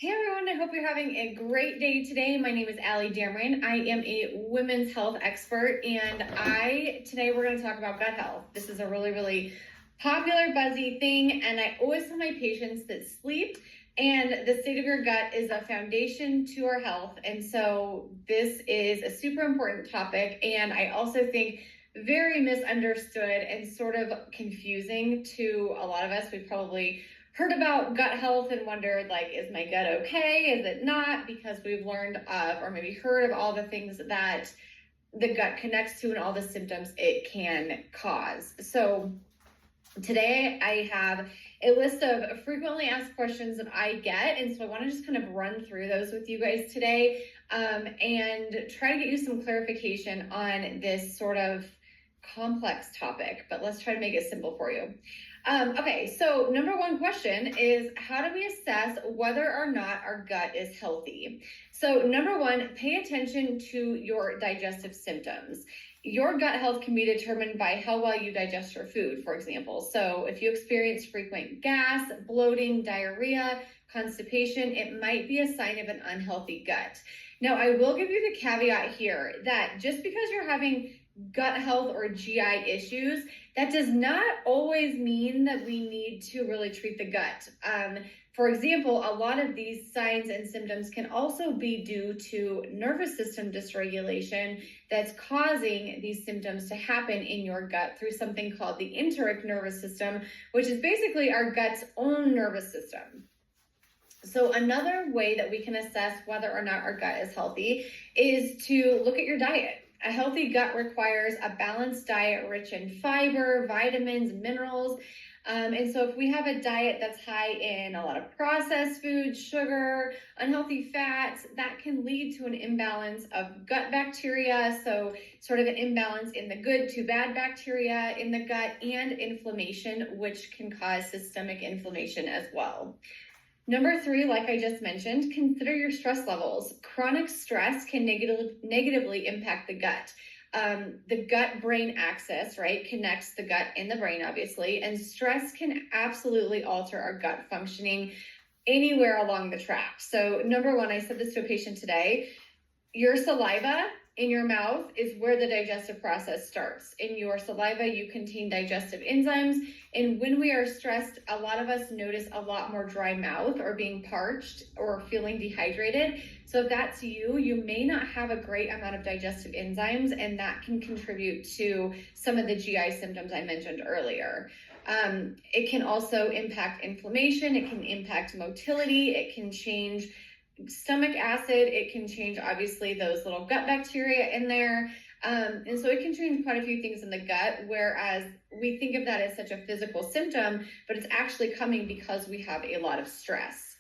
Hey everyone, I hope you're having a great day today. My name is Allie Dameron. I am a women's health expert, and today we're going to talk about gut health. This is a really popular, buzzy thing, and I always tell my patients that sleep and the state of your gut is a foundation to our health. And so this is a super important topic, and I also think very misunderstood and sort of confusing to a lot of us. We've probably heard about gut health and wondered, like, is my gut okay? Is it not? Because we've learned of, or maybe heard of all the things that the gut connects to and all the symptoms it can cause. So today I have a list of frequently asked questions that I get. And so I want to just kind of run through those with you guys today and try to get you some clarification on this sort of complex topic, but let's try to make it simple for you. Okay, so number one question is, how do we assess whether or not our gut is healthy? So number one, pay attention to your digestive symptoms. Your gut health can be determined by how well you digest your food, for example. So if you experience frequent gas, bloating, diarrhea, constipation, it might be a sign of an unhealthy gut. Now, I will give you the caveat here that just because you're having gut health or GI issues, that does not always mean that we need to really treat the gut. For example, a lot of these signs and symptoms can also be due to nervous system dysregulation that's causing these symptoms to happen in your gut through something called the enteric nervous system, which is basically our gut's own nervous system. So another way that we can assess whether or not our gut is healthy is to look at your diet. A healthy gut requires a balanced diet rich in fiber, vitamins, minerals. And so if we have a diet that's high in a lot of processed foods, sugar, unhealthy fats, that can lead to an imbalance of gut bacteria. So sort of an imbalance in the good to bad bacteria in the gut, and inflammation, which can cause systemic inflammation as well. Number three, like I just mentioned, consider your stress levels. Chronic stress can negatively impact the gut. The gut-brain axis, right, connects the gut and the brain, obviously, and stress can absolutely alter our gut functioning anywhere along the track. So number one, I said this to a patient today, your saliva in your mouth is where the digestive process starts. In your saliva, you contain digestive enzymes. And when we are stressed, a lot of us notice a lot more dry mouth or being parched or feeling dehydrated. So if that's you, you may not have a great amount of digestive enzymes, and that can contribute to some of the GI symptoms I mentioned earlier. It can also impact inflammation. It can impact motility. It can change stomach acid. It can change, obviously, those little gut bacteria in there. And so it can change quite a few things in the gut, whereas we think of that as such a physical symptom, but it's actually coming because we have a lot of stress.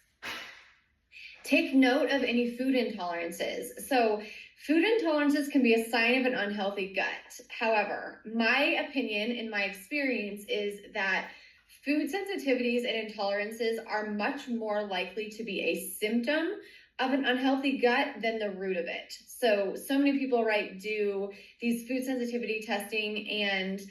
Take note of any food intolerances. So food intolerances can be a sign of an unhealthy gut. However, my opinion and my experience is that food sensitivities and intolerances are much more likely to be a symptom of an unhealthy gut than the root of it. So many people, right, do these food sensitivity testing, and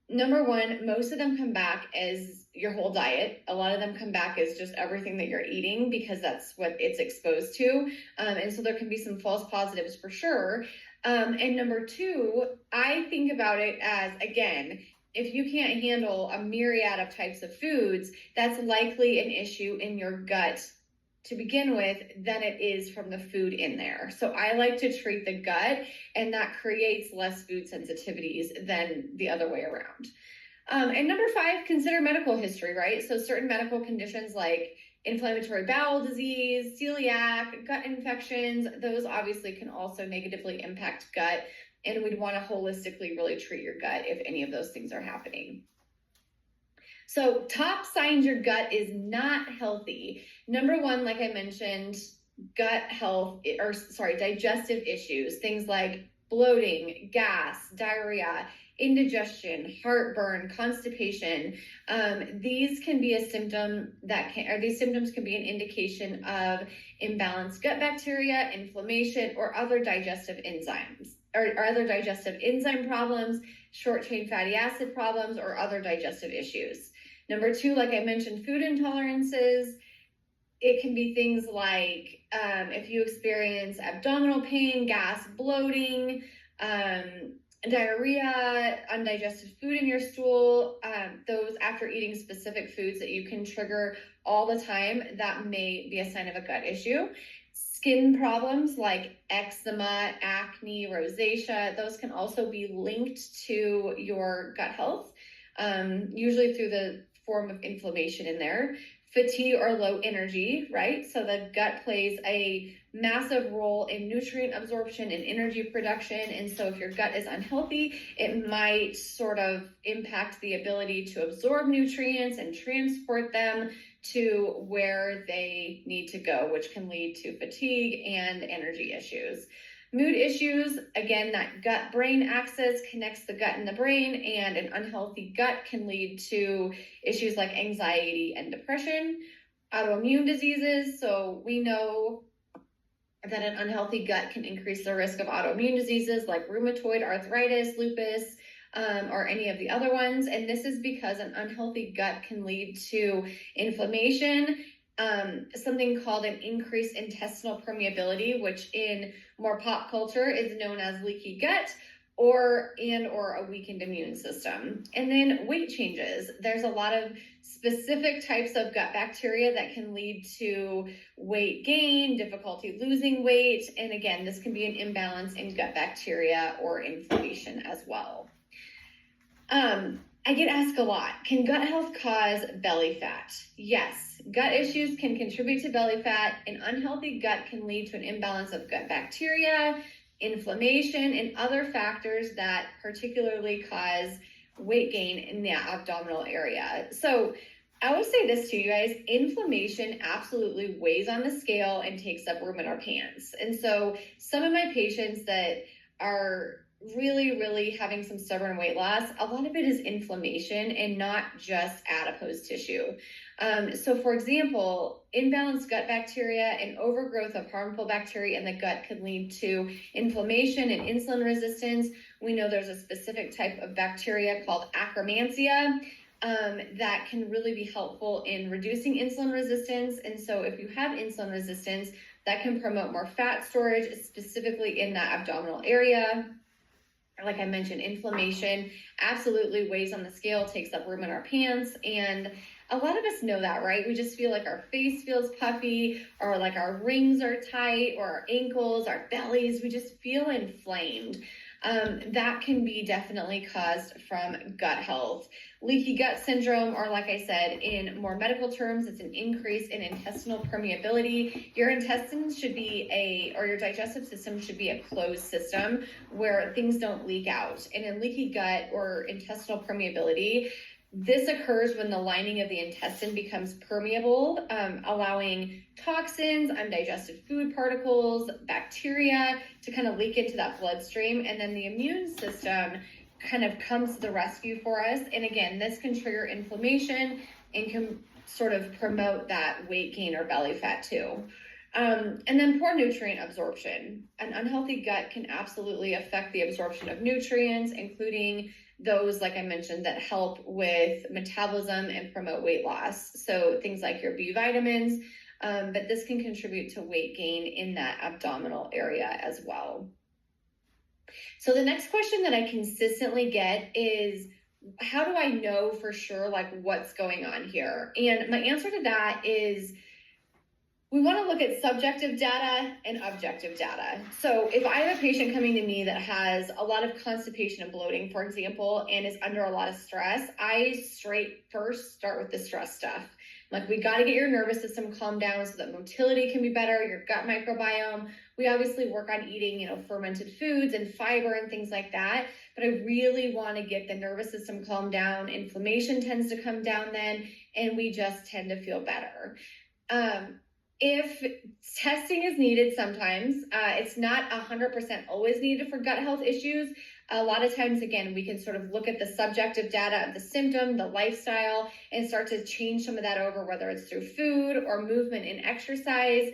number one, most of them come back as your whole diet. A lot of them come back as just everything that you're eating because that's what it's exposed to. And so there can be some false positives for sure. And number two, I think about it as, again, if you can't handle a myriad of types of foods, that's likely an issue in your gut to begin with than it is from the food in there. So I like to treat the gut, and that creates less food sensitivities than the other way around. And number five, consider medical history, right? So certain medical conditions like inflammatory bowel disease, celiac, gut infections, those obviously can also negatively impact gut. And we'd want to holistically really treat your gut if any of those things are happening. So top signs your gut is not healthy. Number one, like I mentioned, digestive issues, things like bloating, gas, diarrhea, indigestion, heartburn, constipation. These can be a symptom these symptoms can be an indication of imbalanced gut bacteria, inflammation, or other digestive enzymes. Or other digestive enzyme problems, short-chain fatty acid problems, or other digestive issues. Number two, like I mentioned, food intolerances. it can be things like if you experience abdominal pain, gas, bloating, diarrhea, undigested food in your stool, those after eating specific foods that you can trigger all the time, that may be a sign of a gut issue. Skin problems like eczema, acne, rosacea, those can also be linked to your gut health, usually through the form of inflammation in there. Fatigue or low energy, right? So the gut plays a massive role in nutrient absorption and energy production. And so if your gut is unhealthy, it might sort of impact the ability to absorb nutrients and transport them to where they need to go, which can lead to fatigue and energy issues. Mood issues, again, that gut-brain axis connects the gut and the brain, and an unhealthy gut can lead to issues like anxiety and depression. Autoimmune diseases, so we know that an unhealthy gut can increase the risk of autoimmune diseases like rheumatoid arthritis, lupus, or any of the other ones. And this is because an unhealthy gut can lead to inflammation, something called an increased intestinal permeability, which in more pop culture is known as leaky gut, or a weakened immune system. And then weight changes. There's a lot of specific types of gut bacteria that can lead to weight gain, difficulty losing weight. And again, this can be an imbalance in gut bacteria or inflammation as well. I get asked a lot, can gut health cause belly fat? Yes, gut issues can contribute to belly fat. An unhealthy gut can lead to an imbalance of gut bacteria, inflammation, and other factors that particularly cause weight gain in the abdominal area. So I always say this to you guys, inflammation absolutely weighs on the scale and takes up room in our pants. And so some of my patients that are really having some stubborn weight loss, a lot of it is inflammation and not just adipose tissue. So for example, imbalanced gut bacteria and overgrowth of harmful bacteria in the gut could lead to inflammation and insulin resistance. We know there's a specific type of bacteria called Akkermansia that can really be helpful in reducing insulin resistance. And so if you have insulin resistance, that can promote more fat storage, specifically in that abdominal area. Like I mentioned, inflammation absolutely weighs on the scale, takes up room in our pants. And a lot of us know that, right? We just feel like our face feels puffy, or like our rings are tight, or our ankles, our bellies, we just feel inflamed. That can be definitely caused from gut health. Leaky gut syndrome, or like I said, in more medical terms, it's an increase in intestinal permeability. Your intestines should be or your digestive system should be a closed system where things don't leak out. And in leaky gut or intestinal permeability, this occurs when the lining of the intestine becomes permeable, allowing toxins, undigested food particles, bacteria to kind of leak into that bloodstream. And then the immune system kind of comes to the rescue for us. And again, this can trigger inflammation and can sort of promote that weight gain or belly fat too. And then poor nutrient absorption. An unhealthy gut can absolutely affect the absorption of nutrients, including those, like I mentioned, that help with metabolism and promote weight loss. So things like your B vitamins, but this can contribute to weight gain in that abdominal area as well. So the next question that I consistently get is, how do I know for sure like what's going on here? And my answer to that is, we want to look at subjective data and objective data. So if I have a patient coming to me that has a lot of constipation and bloating, for example, and is under a lot of stress, I first start with the stress stuff. Like, we got to get your nervous system calmed down so that motility can be better, your gut microbiome. We obviously work on eating, fermented foods and fiber and things like that. But I really want to get the nervous system calmed down. Inflammation tends to come down then, and we just tend to feel better. If testing is needed sometimes, it's not 100% always needed for gut health issues. A lot of times, again, we can sort of look at the subjective data of the symptom, the lifestyle, and start to change some of that over, whether it's through food or movement and exercise.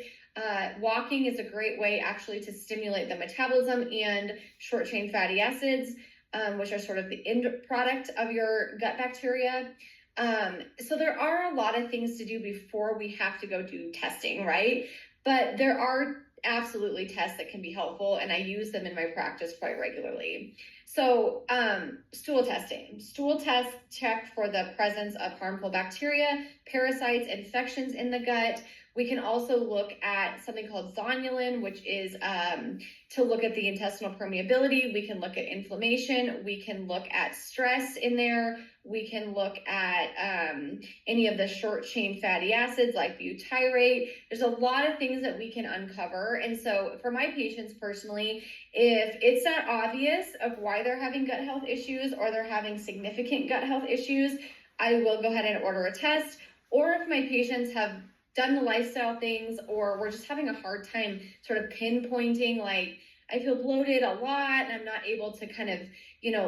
Walking is a great way actually to stimulate the metabolism and short-chain fatty acids, which are sort of the end product of your gut bacteria. So there are a lot of things to do before we have to go do testing, right? But there are absolutely tests that can be helpful, and I use them in my practice quite regularly. So stool testing. Stool tests check for the presence of harmful bacteria, parasites, infections in the gut. We can also look at something called zonulin, which is to look at the intestinal permeability. We can look at inflammation. We can look at stress in there. We can look at any of the short chain fatty acids like butyrate. There's a lot of things that we can uncover. And so for my patients personally, if it's not obvious of why they're having gut health issues or they're having significant gut health issues, I will go ahead and order a test. Or if my patients have done the lifestyle things, or we're just having a hard time sort of pinpointing, like, I feel bloated a lot and I'm not able to kind of,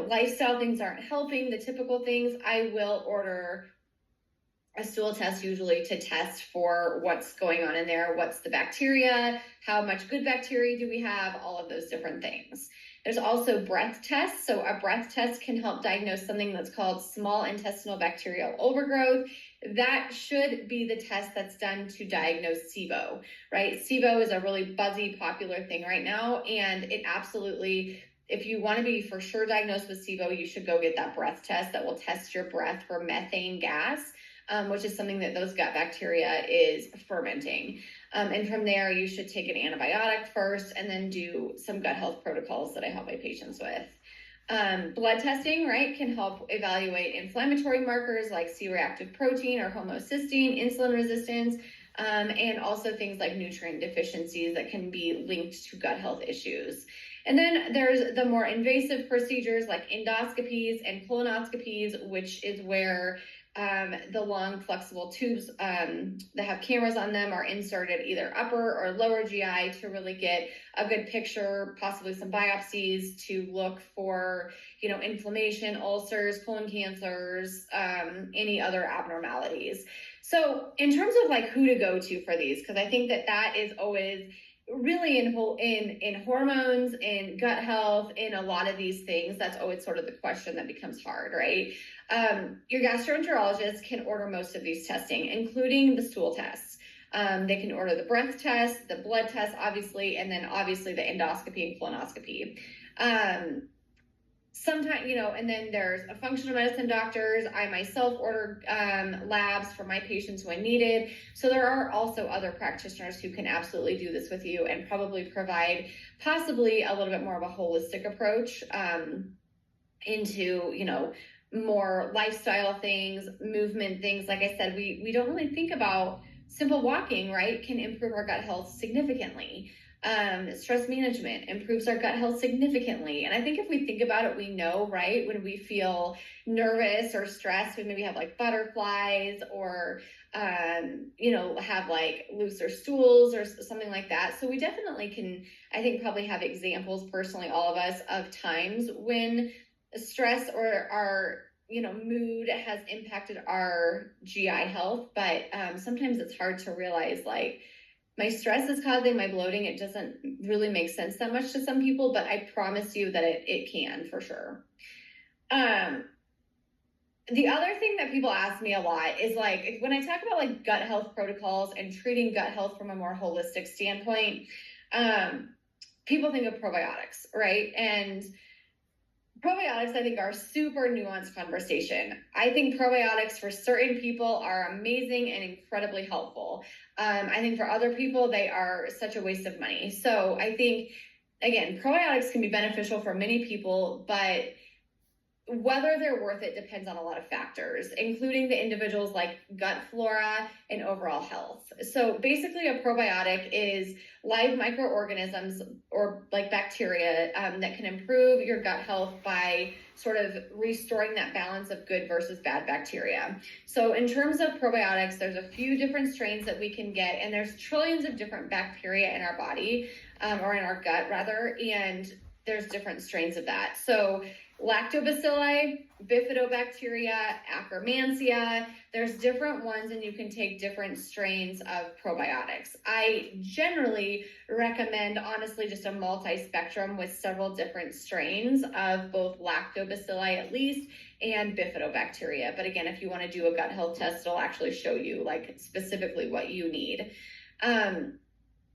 lifestyle things aren't helping, the typical things, I will order a stool test usually to test for what's going on in there, what's the bacteria, how much good bacteria do we have, all of those different things. There's also breath tests. So a breath test can help diagnose something that's called small intestinal bacterial overgrowth. That should be the test that's done to diagnose SIBO, right? SIBO is a really buzzy, popular thing right now, and it absolutely, if you want to be for sure diagnosed with SIBO, you should go get that breath test that will test your breath for methane gas, which is something that those gut bacteria is fermenting. And from there, you should take an antibiotic first and then do some gut health protocols that I help my patients with. Blood testing, right, can help evaluate inflammatory markers like C-reactive protein or homocysteine, insulin resistance, and also things like nutrient deficiencies that can be linked to gut health issues. And then there's the more invasive procedures like endoscopies and colonoscopies, which is where the long flexible tubes that have cameras on them are inserted either upper or lower GI to really get a good picture, possibly some biopsies to look for, inflammation, ulcers, colon cancers, any other abnormalities. So in terms of like who to go to for these, because I think that is always really in hormones, in gut health, in a lot of these things, that's always sort of the question that becomes hard, right? Your gastroenterologist can order most of these testing, including the stool tests. They can order the breath test, the blood test, obviously, and then obviously the endoscopy and colonoscopy. Sometimes, and then there's a functional medicine doctors. I myself order labs for my patients when needed. So there are also other practitioners who can absolutely do this with you and probably provide possibly a little bit more of a holistic approach into, more lifestyle things, movement things. Like I said, we don't really think about simple walking, right, can improve our gut health significantly. Stress management improves our gut health significantly. And I think if we think about it, we know, right, when we feel nervous or stressed, we maybe have like butterflies or, have like looser stools or something like that. So we definitely can, I think, probably have examples personally, all of us, of times when stress or our mood has impacted our GI health. But sometimes it's hard to realize, like, my stress is causing my bloating. It doesn't really make sense that much to some people, but I promise you that it can for sure. The other thing that people ask me a lot is, like, when I talk about like gut health protocols and treating gut health from a more holistic standpoint, people think of probiotics, right? And probiotics, I think, are a super nuanced conversation. I think probiotics for certain people are amazing and incredibly helpful. I think for other people, they are such a waste of money. So I think, again, probiotics can be beneficial for many people, but whether they're worth it depends on a lot of factors, including the individual's like gut flora and overall health. So basically a probiotic is live microorganisms or like bacteria that can improve your gut health by sort of restoring that balance of good versus bad bacteria. So in terms of probiotics, there's a few different strains that we can get, and there's trillions of different bacteria in our body, or in our gut rather, and there's different strains of that. So lactobacilli, bifidobacteria, akkermansia. There's different ones, and you can take different strains of probiotics. I generally recommend, honestly, just a multi-spectrum with several different strains of both lactobacilli at least and bifidobacteria. But again, if you want to do a gut health test, it'll actually show you like specifically what you need.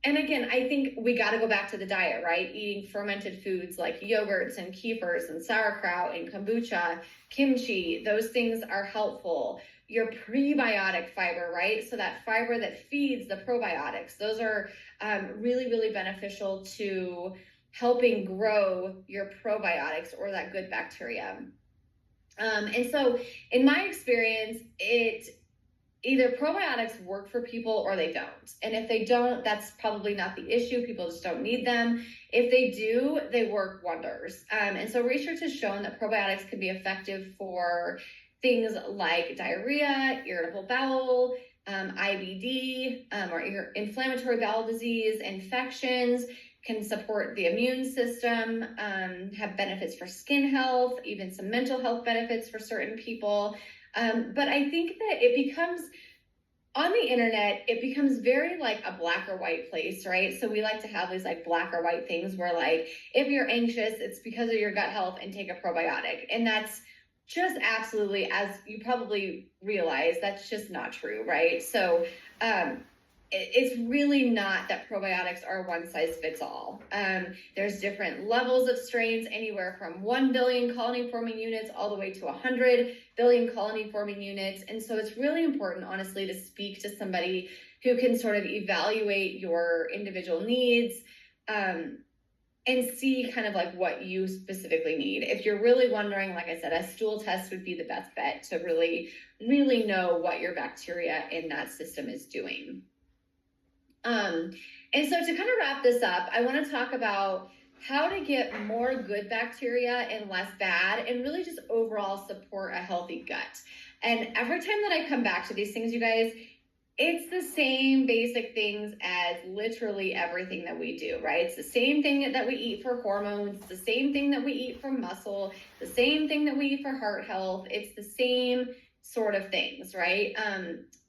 And again, I think we got to go back to the diet, right? Eating fermented foods like yogurts and kefirs and sauerkraut and kombucha, kimchi, those things are helpful. Your prebiotic fiber, right? So that fiber that feeds the probiotics, those are really, really beneficial to helping grow your probiotics or that good bacteria. And so in my experience, either probiotics work for people or they don't. And if they don't, that's probably not the issue. People just don't need them. If they do, they work wonders. And so research has shown that probiotics can be effective for things like diarrhea, irritable bowel, IBD, or inflammatory bowel disease, infections, can support the immune system, have benefits for skin health, even some mental health benefits for certain people. But I think that it becomes, on the internet, it becomes very like a black or white place, right? So we like to have these like black or white things where like, if you're anxious, it's because of your gut health and take a probiotic. And that's just absolutely, as you probably realize, that's just not true, right? So it's really not that probiotics are one size fits all. There's different levels of strains, anywhere from 1 billion colony forming units all the way to 100 billion colony forming units. And so it's really important, honestly, to speak to somebody who can sort of evaluate your individual needs, and see kind of like what you specifically need. If you're really wondering, like I said, a stool test would be the best bet to really, really know what your bacteria in that system is doing. And so to kind of wrap this up, I want to talk about how to get more good bacteria and less bad, and really just overall support a healthy gut. And every time that I come back to these things, you guys, it's the same basic things as literally everything that we do, right? It's the same thing that we eat for hormones, the same thing that we eat for muscle, the same thing that we eat for heart health. It's the same sort of things, right?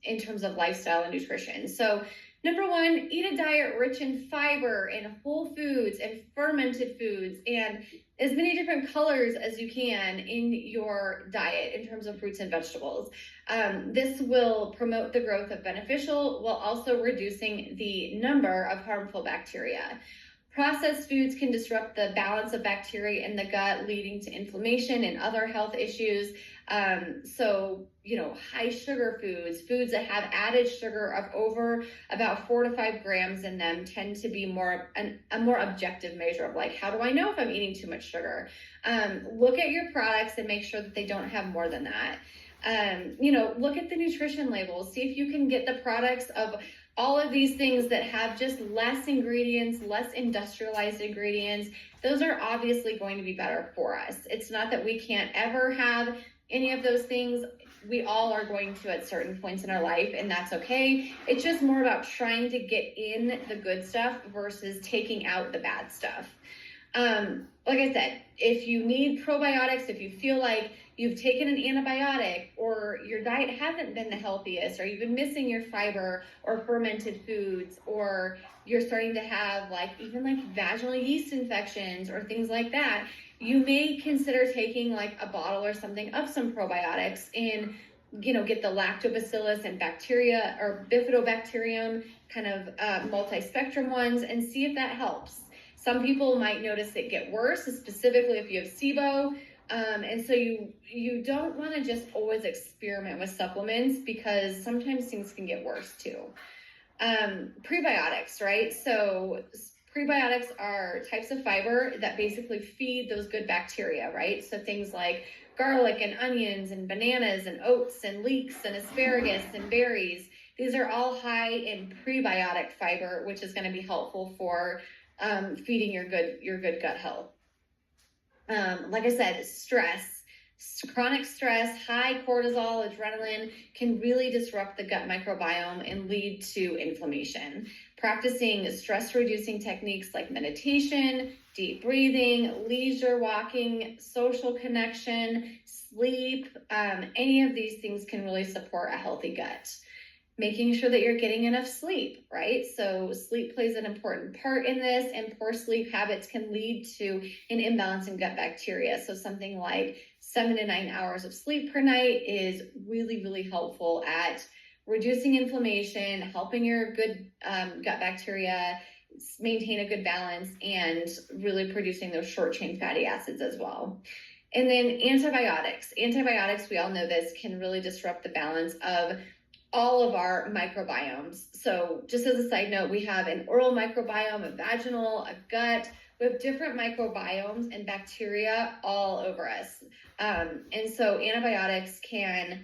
In terms of lifestyle and nutrition. So number one, eat a diet rich in fiber and whole foods and fermented foods and as many different colors as you can in your diet in terms of fruits and vegetables. This will promote the growth of beneficial while also reducing the number of harmful bacteria. Processed foods can disrupt the balance of bacteria in the gut, leading to inflammation and other health issues. So, high sugar foods that have added sugar of over about 4 to 5 grams in them tend to be a more objective measure of like, how do I know if I'm eating too much sugar? Look at your products and make sure that they don't have more than that. Look at the nutrition labels. See if you can get the products of all of these things that have just less ingredients, less industrialized ingredients. Those are obviously going to be better for us. It's not that we can't ever have any of those things. We all are going to at certain points in our life, and that's okay. It's just more about trying to get in the good stuff versus taking out the bad stuff. Like I said, if you need probiotics, if you feel like you've taken an antibiotic or your diet hasn't been the healthiest, or you've been missing your fiber or fermented foods, or you're starting to have even vaginal yeast infections or things like that, you may consider taking like a bottle or something of some probiotics and, get the lactobacillus and bacteria or bifidobacterium kind of multi-spectrum ones and see if that helps. Some people might notice it get worse, specifically if you have SIBO. And so you don't want to just always experiment with supplements because sometimes things can get worse too. Prebiotics, right? So prebiotics are types of fiber that basically feed those good bacteria, right? So things like garlic and onions and bananas and oats and leeks and asparagus and berries. These are all high in prebiotic fiber, which is going to be helpful for feeding your good gut health. Like I said, chronic stress, high cortisol, adrenaline can really disrupt the gut microbiome and lead to inflammation. Practicing stress-reducing techniques like meditation, deep breathing, leisure walking, social connection, sleep, any of these things can really support a healthy gut. Making sure that you're getting enough sleep, right? So sleep plays an important part in this, and poor sleep habits can lead to an imbalance in gut bacteria. So something like 7 to 9 hours of sleep per night is really, really helpful at reducing inflammation, helping your good gut bacteria maintain a good balance, and really producing those short chain fatty acids as well. And then antibiotics. Antibiotics, we all know this, can really disrupt the balance of all of our microbiomes. So just as a side note, we have an oral microbiome, a vaginal, a gut. We have different microbiomes and bacteria all over us. And so antibiotics can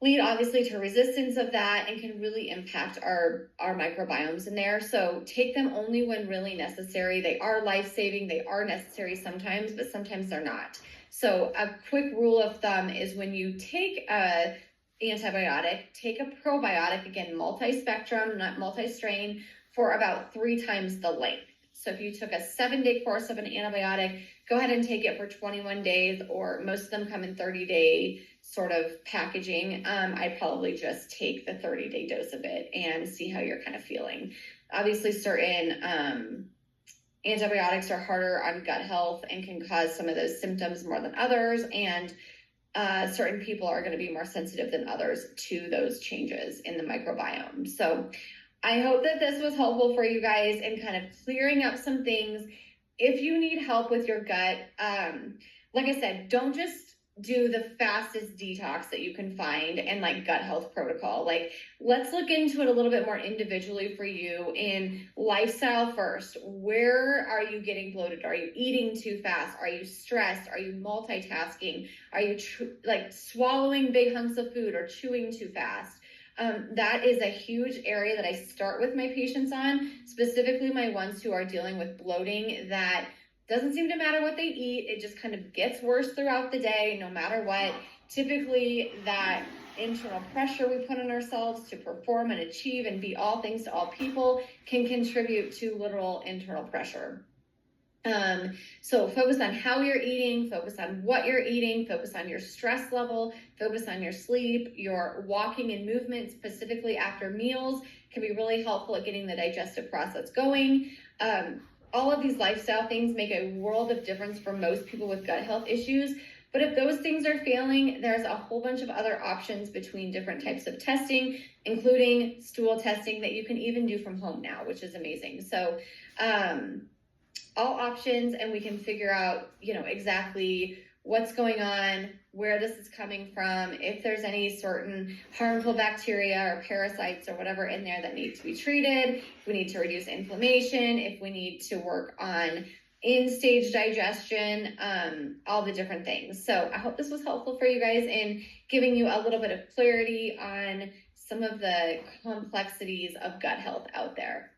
lead obviously to resistance of that and can really impact our microbiomes in there. So take them only when really necessary. They are life-saving. They are necessary sometimes, but sometimes they're not. So a quick rule of thumb is when you take a antibiotic, take a probiotic, again, multi-spectrum, not multi-strain, for about 3 times the length. So if you took a 7-day course of an antibiotic, go ahead and take it for 21 days, or most of them come in 30-day sort of packaging. I'd probably just take the 30-day dose of it and see how you're kind of feeling. Obviously, certain antibiotics are harder on gut health and can cause some of those symptoms more than others, and certain people are going to be more sensitive than others to those changes in the microbiome. So I hope that this was helpful for you guys in kind of clearing up some things. If you need help with your gut, like I said, don't just do the fastest detox that you can find and like gut health protocol. Like, let's look into it a little bit more individually for you in lifestyle first. Where are you getting bloated? Are you eating too fast? Are you stressed? Are you multitasking? Are you like swallowing big hunks of food or chewing too fast? That is a huge area that I start with my patients on, specifically my ones who are dealing with bloating that doesn't seem to matter what they eat. It just kind of gets worse throughout the day, no matter what. Typically, that internal pressure we put on ourselves to perform and achieve and be all things to all people can contribute to literal internal pressure. So focus on how you're eating, focus on what you're eating, focus on your stress level, focus on your sleep. Your walking and movement, specifically after meals, can be really helpful at getting the digestive process going. All of these lifestyle things make a world of difference for most people with gut health issues. But if those things are failing, there's a whole bunch of other options between different types of testing, including stool testing that you can even do from home now, which is amazing. So all options, and we can figure out, exactly what's going on, where this is coming from, if there's any certain harmful bacteria or parasites or whatever in there that need to be treated, if we need to reduce inflammation, if we need to work on in-stage digestion, all the different things. So I hope this was helpful for you guys in giving you a little bit of clarity on some of the complexities of gut health out there.